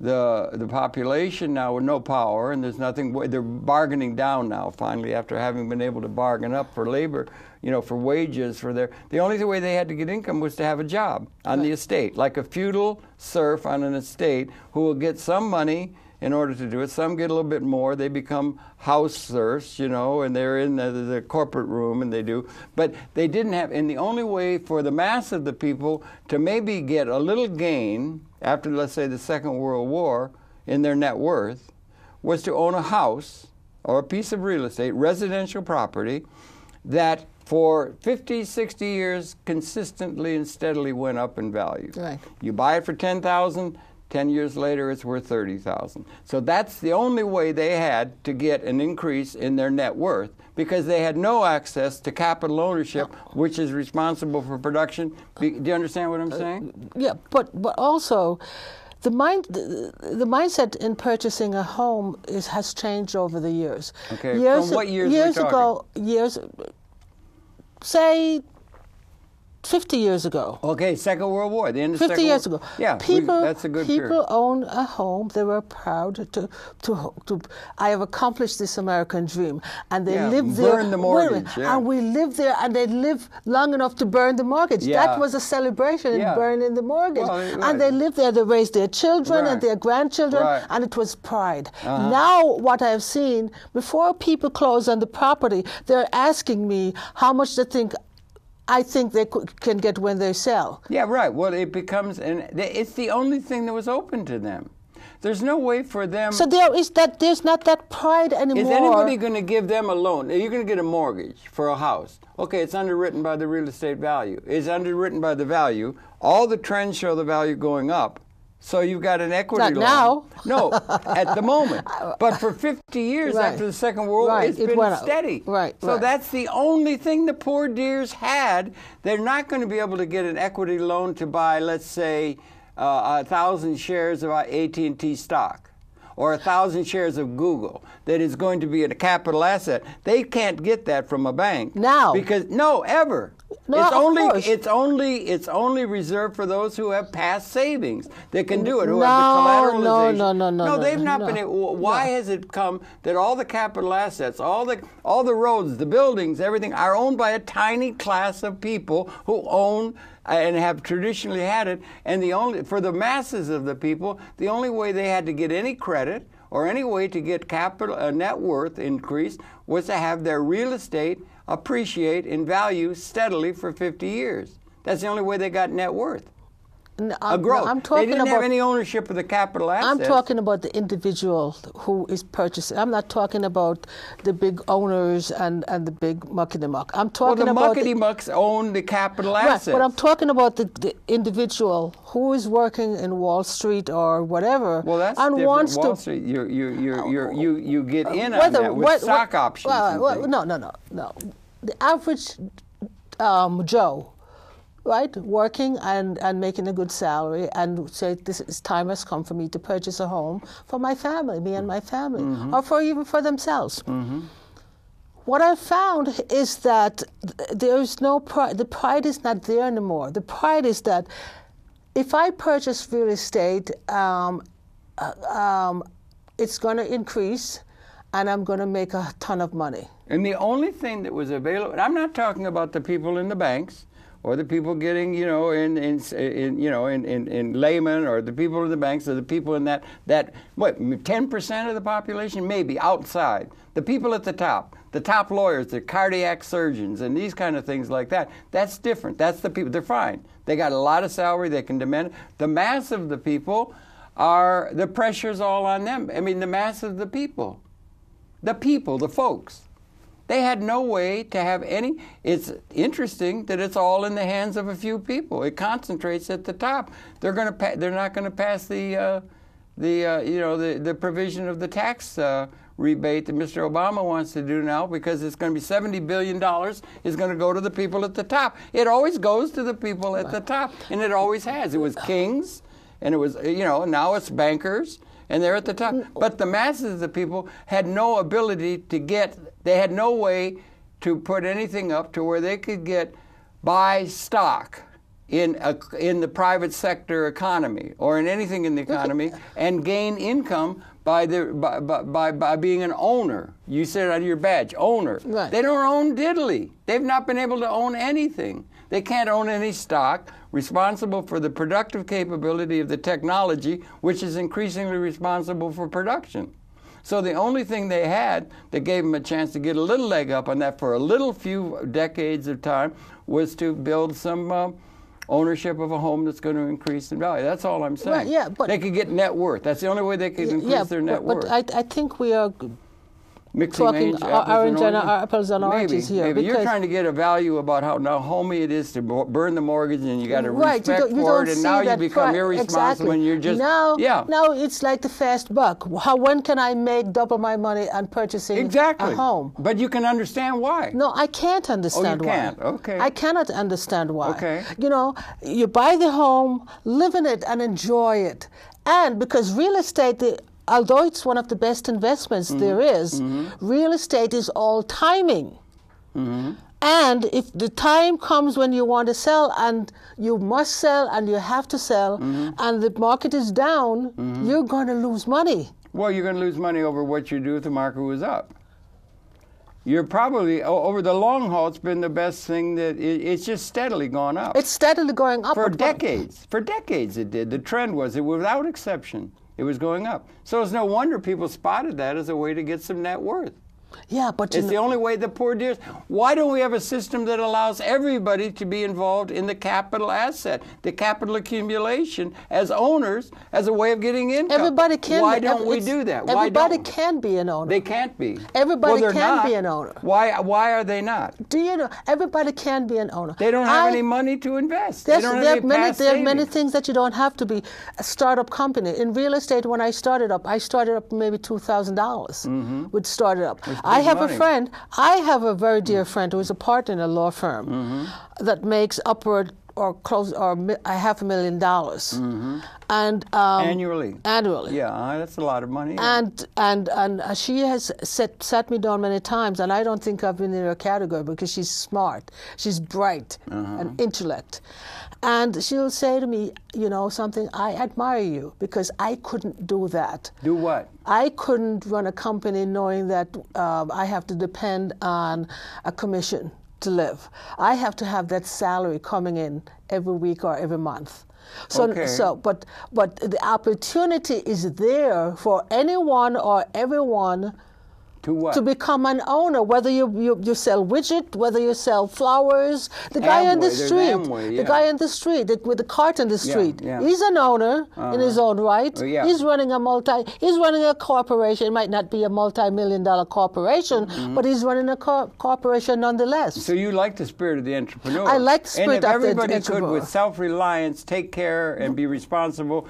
the population now with no power, and there's nothing. They're bargaining down now, finally, after having been able to bargain up for labor, you know, for wages, the only way they had to get income was to have a job on the estate, like a feudal serf on an estate who will get some money in order to do it. Some get a little bit more. They become house serfs, you know, and they're in the corporate room, and they do. But they didn't have, and the only way for the mass of the people to maybe get a little gain after, let's say, the Second World War in their net worth was to own a house or a piece of real estate, residential property, that for 50, 60 years consistently and steadily went up in value. Right. You buy it for $10,000, 10 years later it's worth $30,000. So that's the only way they had to get an increase in their net worth, because they had no access to capital ownership, which is responsible for production. Do you understand what I'm saying? Yeah, but also the mindset in purchasing a home has changed over the years. Okay, from what years years are we talking? Years, say 50 years ago. Okay, Second World War, the end of 50 years ago. Yeah, that's a good period. People owned a home. They were proud to I have accomplished this American dream. And they lived there. Burn the mortgage. And we lived there, and they lived long enough to burn the mortgage. Yeah. That was a celebration in burning the mortgage. Well, right. And they lived there. They raised their children and their grandchildren, and it was pride. Now, what I have seen, before people close on the property, they're asking me how much they think I think they can get when they sell. Yeah, right. Well, it becomes, and it's the only thing that was open to them. There's no way for them. So there's not that pride anymore. Is anybody going to give them a loan? You're going to get a mortgage for a house. Okay, it's underwritten by the real estate value. It's underwritten by the value. All the trends show the value going up. So you've got an equity loan. Not now. No, at the moment. But for 50 years after the Second World War, it's been steady. So that's the only thing the poor dears had. They're not going to be able to get an equity loan to buy, let's say, 1,000 shares of AT&T stock or 1,000 shares of Google that is going to be a capital asset. They can't get that from a bank. Now. Because, no, ever. No, it's only reserved for those who have past savings that can do it, who have the collateralization. No, they've not been able. Why has it come that all the capital assets, all the roads, the buildings, everything are owned by a tiny class of people who own and have traditionally had it, and for the masses of the people, the only way they had to get any credit or any way to get capital net worth increased was to have their real estate appreciate in value steadily for 50 years. That's the only way they got net worth. A growth. They didn't have any ownership of the capital assets. I'm talking about the individual who is purchasing. I'm not talking about the big owners and the big muckety-muck. I'm talking about the muckety-mucks own the capital assets. Right, but I'm talking about the individual who is working in Wall Street or whatever. Well, that's and different. Wants Wall to, Street, you get in on that with stock options. No. The average Joe, right, working and making a good salary, and say this time has come for me to purchase a home for my family, me and my family, or even for themselves. What I found is that there is no pride. The pride is not there anymore. The pride is that if I purchase real estate, it's going to increase, and I'm going to make a ton of money. And the only thing that was available, and I'm not talking about the people in the banks, or the people getting, in layman, or the people in the banks, or the people in that 10% of the population, maybe outside. The people at the top lawyers, the cardiac surgeons, and these kind of things like that. That's different. That's the people. They're fine. They got a lot of salary. They can demand it. The mass of the people the pressure's all on them. I mean, the mass of the people, the folks. They had no way to have any. It's interesting that it's all in the hands of a few people. It concentrates at the top. They're not going to pass the provision of the tax rebate that Mr. Obama wants to do now, because it's going to be $70 billion is going to go to the people at the top. It always goes to the people at the top, and it always has. It was kings, and it was now it's bankers. And they're at the top. But the masses of the people had no ability they had no way to put anything up to where they could buy stock in the private sector economy or in anything in the economy and gain income by being an owner. You said it on your badge, owner. Right. They don't own diddly. They've not been able to own anything. They can't own any stock responsible for the productive capability of the technology, which is increasingly responsible for production. So the only thing they had that gave them a chance to get a little leg up on that for a little few decades of time was to build some ownership of a home that's going to increase in value. That's all I'm saying. Right, yeah, but they could get net worth. That's the only way they could increase their net worth. But I think we are mixing apples and oranges here. Maybe you're trying to get a value about how homey it is to burn the mortgage, and you got to respect for it, and now you become irresponsible, and you're just now it's like the fast buck. When can I make double my money on purchasing a home? But you can understand why. No, I can't understand why. Oh, you can't. Okay. I cannot understand why. Okay. You buy the home, live in it, and enjoy it, and because real estate. Although it's one of the best investments there is, real estate is all timing. And if the time comes when you want to sell, and you must sell, and you have to sell, and the market is down, you're going to lose money. Well, you're going to lose money over what you do if the market was up. You're probably, over the long haul, it's been the best thing it's just steadily gone up. It's steadily going up. For decades. For decades it did. The trend was, without exception, it was going up. So it's no wonder people spotted that as a way to get some net worth. Yeah, but it's the only way the poor deals. Why don't we have a system that allows everybody to be involved in the capital asset, the capital accumulation as owners, as a way of getting income? Everybody can. Why don't we do that? Why Everybody don't? can be an owner. They can't be. Everybody well, can not. be an owner. Why are they not? Do you know? Everybody can be an owner. They don't have any money to invest. They don't have there any past are many savings. things that you don't have to be a startup company. In real estate, when I started up maybe $2,000 would start it up. I have money. a friend. I have a very dear friend who is a partner in a law firm that makes upward or close or $500,000, and Annually. Annually. Yeah, that's a lot of money. And she has sat me down many times, and I don't think I've been in her category because she's smart, she's bright, and intellect. And she'll say to me, you know something, I admire you because I couldn't do that. Do what? I couldn't run a company knowing that I have to depend on a commission to live. I have to have that salary coming in every week or every month. So, Okay. but the opportunity is there for anyone or everyone To what? to become an owner, whether you sell widget, whether you sell flowers. The guy on the Amway, there's street, Amway, the yeah. guy on the street with the cart in the street, yeah. he's an owner in his own right. Yeah. He's running a corporation. It might not be a multi-million-dollar corporation, but he's running a corporation nonetheless. So you like the spirit of the entrepreneur. I like the spirit and if of the everybody could, entrepreneur. with self-reliance, take care and be responsible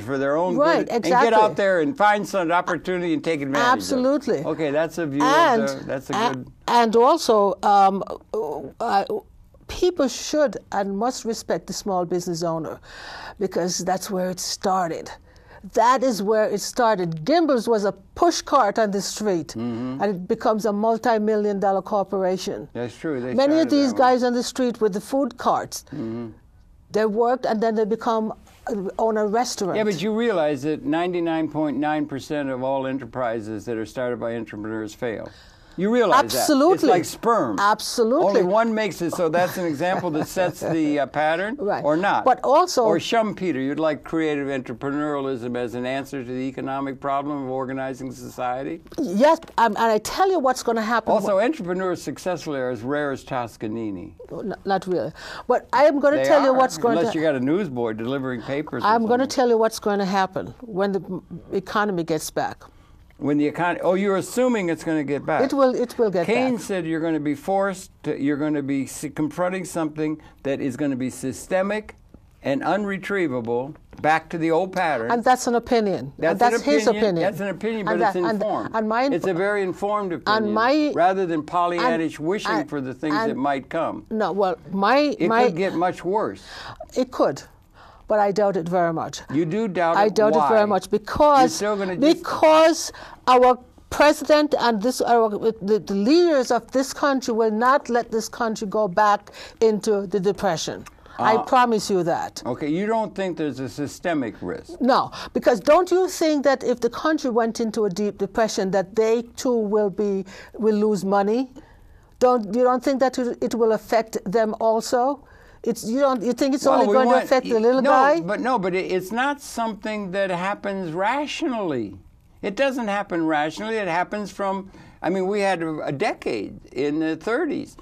for their own Right, good, and exactly. get out there and find some opportunity and take advantage Absolutely. of it. Okay, that's a view And that's a good... and also people should and must respect the small business owner because that's where it started. That is where it started. Gimbel's was a push cart on the street, and it becomes a multi-million-dollar corporation. That's true. They Many of started these that way. guys on the street with the food carts, they worked and then they own a restaurant. Yeah, but you realize that 99.9% of all enterprises that are started by entrepreneurs fail. You realize Absolutely. that. It's like sperm. Absolutely. Only one makes it, so that's an example that sets the pattern, Right. or not. But also... Or Schumpeter, you'd like creative entrepreneurialism as an answer to the economic problem of organizing society? Yes, and I tell you what's going to happen. Also, entrepreneurs successfully are as rare as Toscanini. Not really. But I am going to They tell you are, what's going unless to... you got a newsboy delivering papers. or I'm going to something. tell you what's going to happen when the economy gets back. When the economy, oh, you're assuming it's going to get back. It will get Keynes back. said you're going to be you're going to be confronting something that is going to be systemic and unretrievable back to the old pattern. And that's an opinion. That's That's an his opinion. That's an opinion, but And it's that- and- informed. and mine- it's a very informed opinion, rather than Pollyannish wishing for the things that might come. No, well, It could get much worse. It could. But I doubt it very much. You do doubt it. I doubt Why? it very much because our president and the leaders of this country will not let this country go back into the depression. I promise you that. Okay, you don't think there's a systemic risk? No, because don't you think that if the country went into a deep depression, that they too will lose money? You don't think that it will affect them also? You think it's only going to affect the little guy? But it's not something that happens rationally. It doesn't happen rationally. It happens from, we had a decade in the 30s.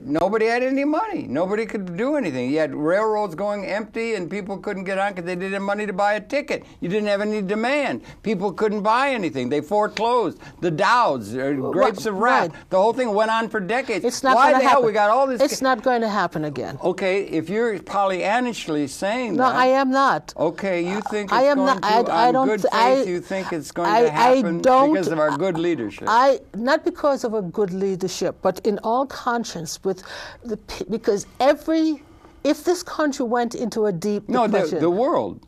Nobody had any money. Nobody could do anything. You had railroads going empty and people couldn't get on because they didn't have money to buy a ticket. You didn't have any demand. People couldn't buy anything. They foreclosed. The Dows, grapes of wrath. Right. The whole thing went on for decades. It's not Why going the to hell happen. we got all this? It's not going to happen again. Okay, if you're Pollyannishly saying No, that. I am not. Okay, you think I it's am going not. to, I on don't. good faith, you think it's going to I happen don't, because of our good leadership? Not because of a good leadership, but in all conscience, because if this country went into a deep depression, the world.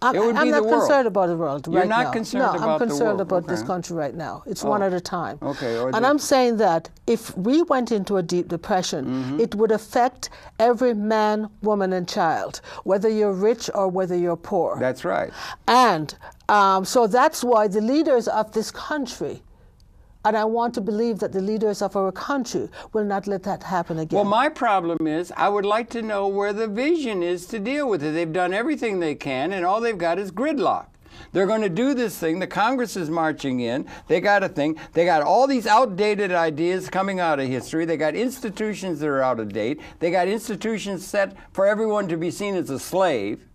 I'm not concerned about the world right now. You're not concerned about the world. No, I'm concerned about this Okay. country right now. It's one at a time. Okay. And I'm saying that if we went into a deep depression, it would affect every man, woman, and child, whether you're rich or whether you're poor. That's right. And so that's why the leaders of this country, and I want to believe that the leaders of our country will not let that happen again. Well, my problem is I would like to know where the vision is to deal with it. They've done everything they can, and all they've got is gridlock. They're going to do this thing. The Congress is marching in. They got a thing. They got all these outdated ideas coming out of history. They got institutions that are out of date. They got institutions set for everyone to be seen as a slave.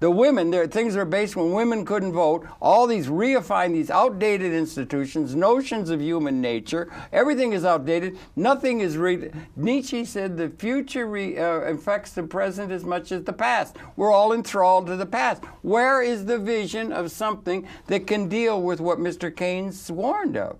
The women, things are based when women couldn't vote. All these reifying these outdated institutions, notions of human nature. Everything is outdated. Nothing is Nietzsche said the future affects the present as much as the past. We're all enthralled to the past. Where is the vision of something that can deal with what Mr. Keynes warned of?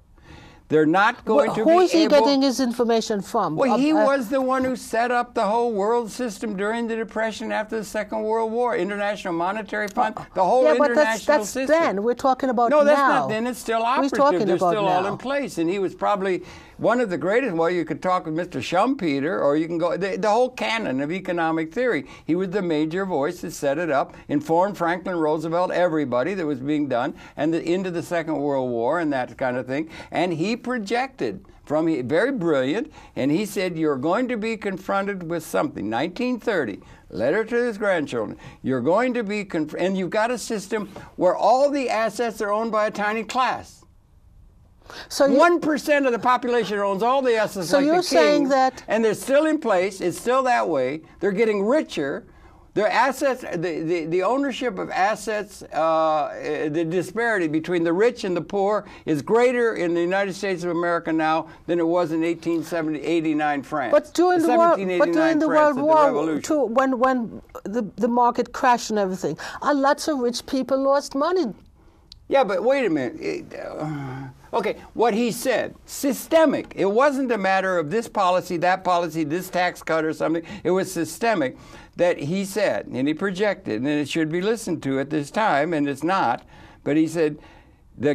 They're not going to be able... Who is he getting his information from? Well, he was the one who set up the whole world system during the Depression after the Second World War. International Monetary Fund, the whole international system. Then. We're talking about now. No, that's not then. It's still operative. They're still all now. in place. And he was probably one of the greatest. Well, you could talk with Mr. Schumpeter, or you can go... The whole canon of economic theory. He was the major voice that set it up, informed Franklin Roosevelt, everybody that was being done, and into the Second World War and that kind of thing. And he projected from very brilliant, and he said you're going to be confronted with something. 1930, letter to his grandchildren. You're going to be and you've got a system where all the assets are owned by a tiny class. So 1% of the population owns all the assets. So like you're the saying that, and they're still in place. It's still that way. They're getting richer. Their assets, the ownership of assets, the disparity between the rich and the poor is greater in the United States of America now than it was in 1889 France. But during the World War II, when the market crashed and everything, lots of rich people lost money. Yeah, but wait a minute. Okay, what he said, systemic. It wasn't a matter of this policy, that policy, this tax cut or something. It was systemic that he said, and he projected, and it should be listened to at this time, and it's not, but he said the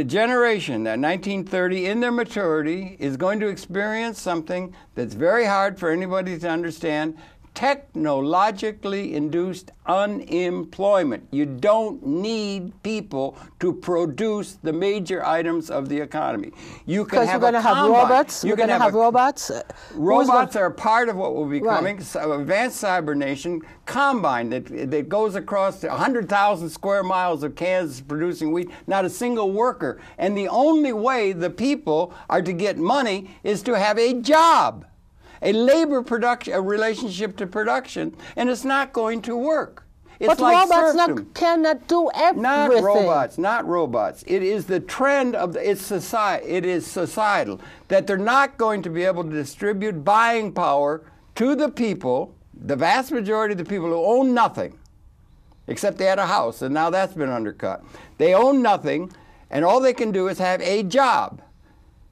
generation, that 1930, in their maturity, is going to experience something that's very hard for anybody to understand, technologically induced unemployment. You don't need people to produce the major items of the economy. You can have robots. You're going to have robots. Robots are part of what will be coming. So advanced cybernation, combine that goes across 100,000 square miles of Kansas producing wheat, not a single worker. And the only way the people are to get money is to have a job. A labor production, a relationship to production, and it's not going to work. It's but like robots cannot do everything. Not robots. It is the trend of it's society. It is societal that they're not going to be able to distribute buying power to the people, the vast majority of the people who own nothing, except they had a house, and now that's been undercut. They own nothing, and all they can do is have a job.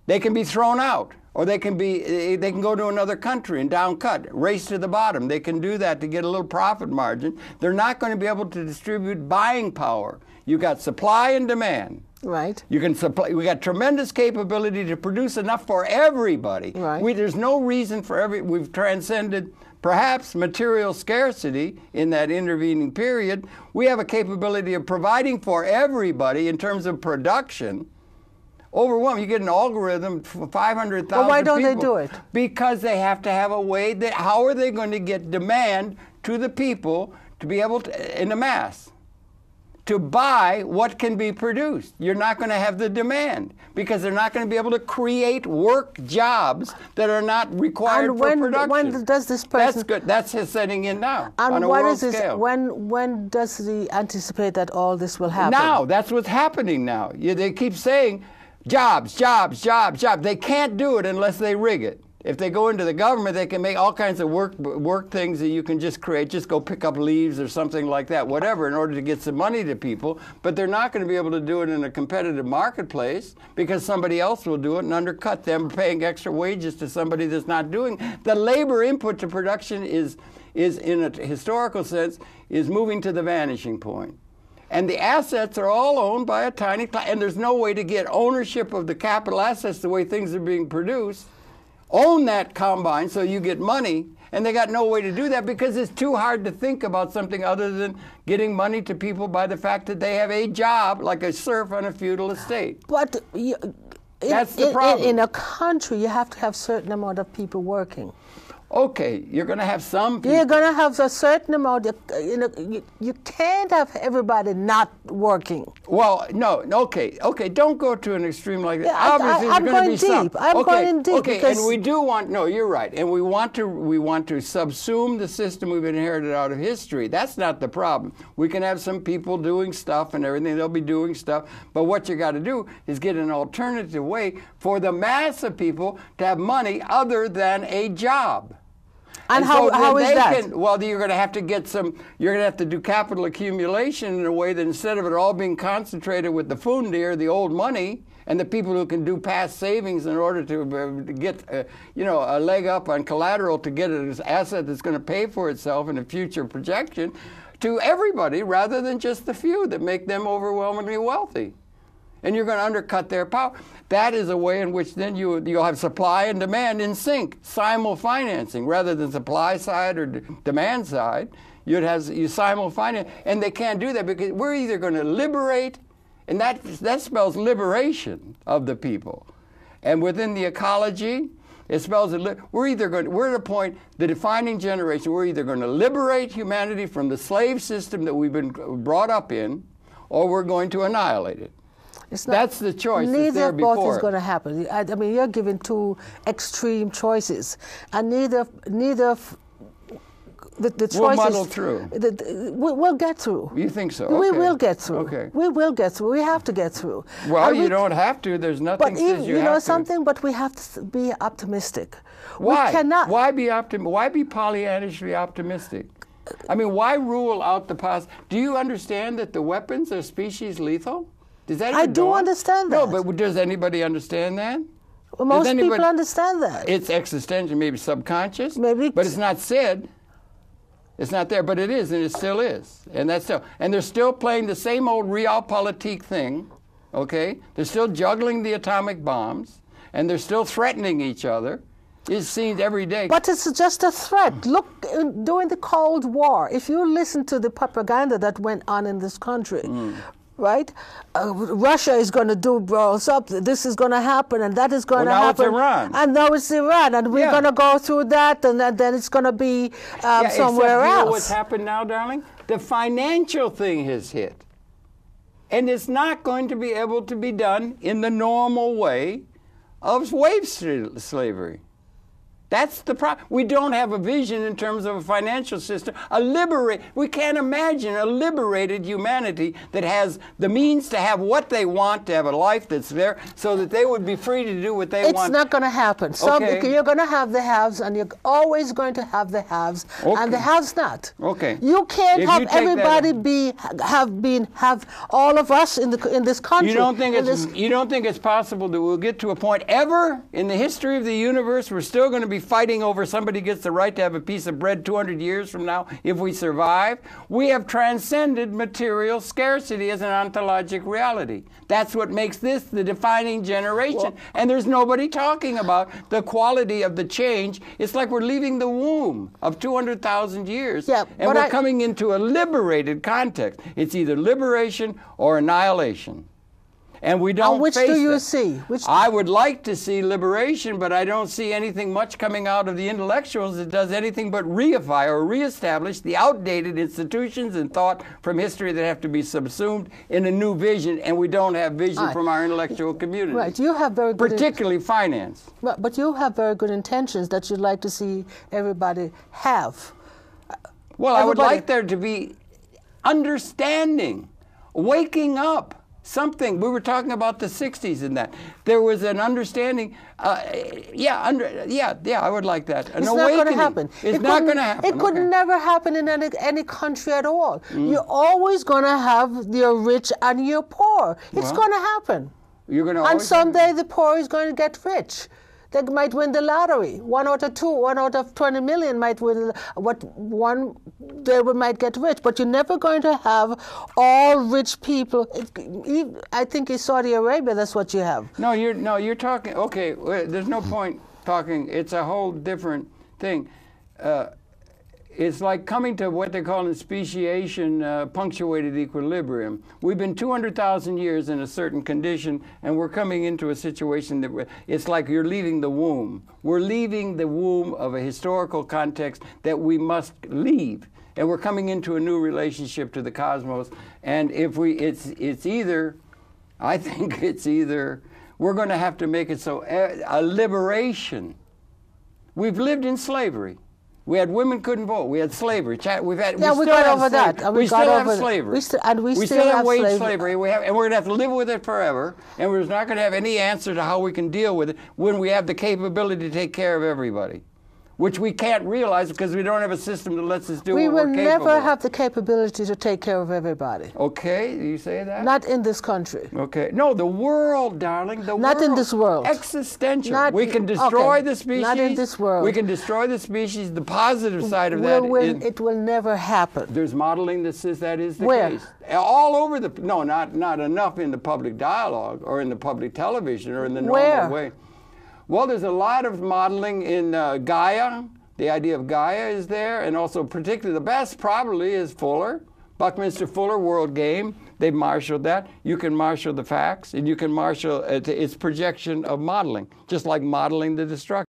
They can be thrown out. Or they can go to another country and downcut, race to the bottom. They can do that to get a little profit margin. They're not going to be able to distribute buying power. You got supply and demand. Right. You can supply. We got tremendous capability to produce enough for everybody. Right. There's no reason for we've transcended perhaps material scarcity in that intervening period. We have a capability of providing for everybody in terms of production. Overwhelmed. You get an algorithm for 500,000 people. Well, why don't they do it? Because they have to have a way that, how are they going to get demand to the people to be able to, in the mass, to buy what can be produced? You're not going to have the demand because they're not going to be able to create work jobs that are not required for production. When does this person... That's good. That's his setting in now and on a world scale. When does he anticipate that all this will happen? Now. That's what's happening now. They keep saying... Jobs, jobs, jobs, jobs. They can't do it unless they rig it. If they go into the government, they can make all kinds of work things that you can just create. Just go pick up leaves or something like that, whatever, in order to get some money to people. But they're not going to be able to do it in a competitive marketplace because somebody else will do it and undercut them paying extra wages to somebody that's not doing. The labor input to production is in a historical sense, is moving to the vanishing point. And the assets are all owned by a tiny class, and there's no way to get ownership of the capital assets the way things are being produced. Own that combine so you get money, and they got no way to do that because it's too hard to think about something other than getting money to people by the fact that they have a job like a serf on a feudal estate. But that's the problem. In a country, you have to have a certain amount of people working. Okay, you're going to have some people. You're going to have a certain amount. You can't have everybody not working. Well, no, okay, don't go to an extreme like that. Yeah, Obviously, I'm there's going to be deep. some. I'm going in deep. Okay, and we do want. No, you're right, and we want to subsume the system we've inherited out of history. That's not the problem. We can have some people doing stuff and everything. They'll be doing stuff, but what you got to do is get an alternative way for the mass of people to have money other than a job. And how is that? Well, you're going to have to get some. You're going to have to do capital accumulation in a way that instead of it all being concentrated with the fundir, the old money, and the people who can do past savings in order to get, a leg up on collateral to get an asset that's going to pay for itself in a future projection, to everybody rather than just the few that make them overwhelmingly wealthy. And you're going to undercut their power. That is a way in which then you'll have supply and demand in sync, simul-financing, rather than supply side or demand side. You simul-finance, and they can't do that because we're either going to liberate, and that spells liberation of the people. And within the ecology, it spells we're at a point, the defining generation, we're either going to liberate humanity from the slave system that we've been brought up in, or we're going to annihilate it. That's the choice. Neither of both is going to happen. I mean, you're given two extreme choices, and neither of the choices. We'll muddle through. We'll get through. You think so? Okay. We will get through. Okay. We will get through. We have to get through. Well, you don't have to. There's nothing says you have to. You know something? But we have to be optimistic. Why? We cannot. Why be Pollyannishly optimistic? I mean, why rule out the past? Do you understand that the weapons are species lethal? I do understand that. No, but does anybody understand that? Well, most people understand that. It's existential, maybe subconscious, maybe, but it's not said. It's not there, but it is, and it still is. And they're still playing the same old realpolitik thing, okay? They're still juggling the atomic bombs, and they're still threatening each other. It's seen every day. But it's just a threat. Look, during the Cold War, if you listen to the propaganda that went on in this country, right? Russia is going to do something. This is going to happen, and that is going to happen. Now it's Iran. And now it's Iran, and we're going to go through that, and then it's going to be somewhere else. You know what's happened now, darling? The financial thing has hit. And it's not going to be able to be done in the normal way of slave slavery. That's the problem. We don't have a vision in terms of a financial system. We can't imagine a liberated humanity that has the means to have what they want, to have a life that's there, so that they would be free to do what they want. It's not going to happen. You're going to have the haves, and you're always going to have the haves, and the haves not. Okay. You can't have everybody have all of us in this country. You don't think it's possible that we'll get to a point ever in the history of the universe we're still going to be fighting over somebody gets the right to have a piece of bread 200 years from now if we survive? We have transcended material scarcity as an ontologic reality. That's what makes this the defining generation. And there's nobody talking about the quality of the change. It's like we're leaving the womb of 200,000 years, and we're coming into a liberated context. It's either liberation or annihilation. And we don't which face do you that. see? I would like to see liberation, but I don't see anything much coming out of the intellectuals that does anything but reify or reestablish the outdated institutions and thought from history that have to be subsumed in a new vision, and we don't have vision from our intellectual community. Right. You have very good particularly finance. But you have very good intentions that you'd like to see everybody have. Well, I would like there to be understanding, waking up. Something. We were talking about the 60s and that. There was an understanding. I would like that. An it's awakening. Not going to happen. It's not going to happen. It could never happen in any country at all. You're always going to have your rich and your poor. It's going to happen. You're going to. And someday the poor is going to get rich. They might win the lottery. 1 out of 2, 1 out of 20 million might win. They might get rich. But you're never going to have all rich people. I think in Saudi Arabia, that's what you have. No, you're talking. Okay, there's no point talking. It's a whole different thing. it's like coming to what they call in speciation punctuated equilibrium. We've been 200,000 years in a certain condition, and we're coming into a situation that it's like you're leaving the womb. We're leaving the womb of a historical context that we must leave, and we're coming into a new relationship to the cosmos. And if it's either, I think it's either we're going to have to make it so a liberation. We've lived in slavery. We had women couldn't vote. We had slavery. We got over that. We still have slavery. We still have have wage slavery. And we're going to have to live with it forever. And we're not going to have any answer to how we can deal with it when we have the capability to take care of everybody, which we can't realize because we don't have a system that lets us do what we're capable of. We will never have the capability to take care of everybody. Okay, you say that? Not in this country. Okay. No, the world, darling. The world. Not in this world. Existential. We can destroy the species. Not in this world. We can destroy the species. The positive side of that is... It will never happen. There's modeling that says that is the Where? case. All over the... No, not enough in the public dialogue or in the public television or in the normal way. Well, there's a lot of modeling in Gaia. The idea of Gaia is there, and also particularly the best probably is Fuller. Buckminster Fuller, World Game. They've marshaled that. You can marshal the facts, and you can marshal its projection of modeling, just like modeling the destruction.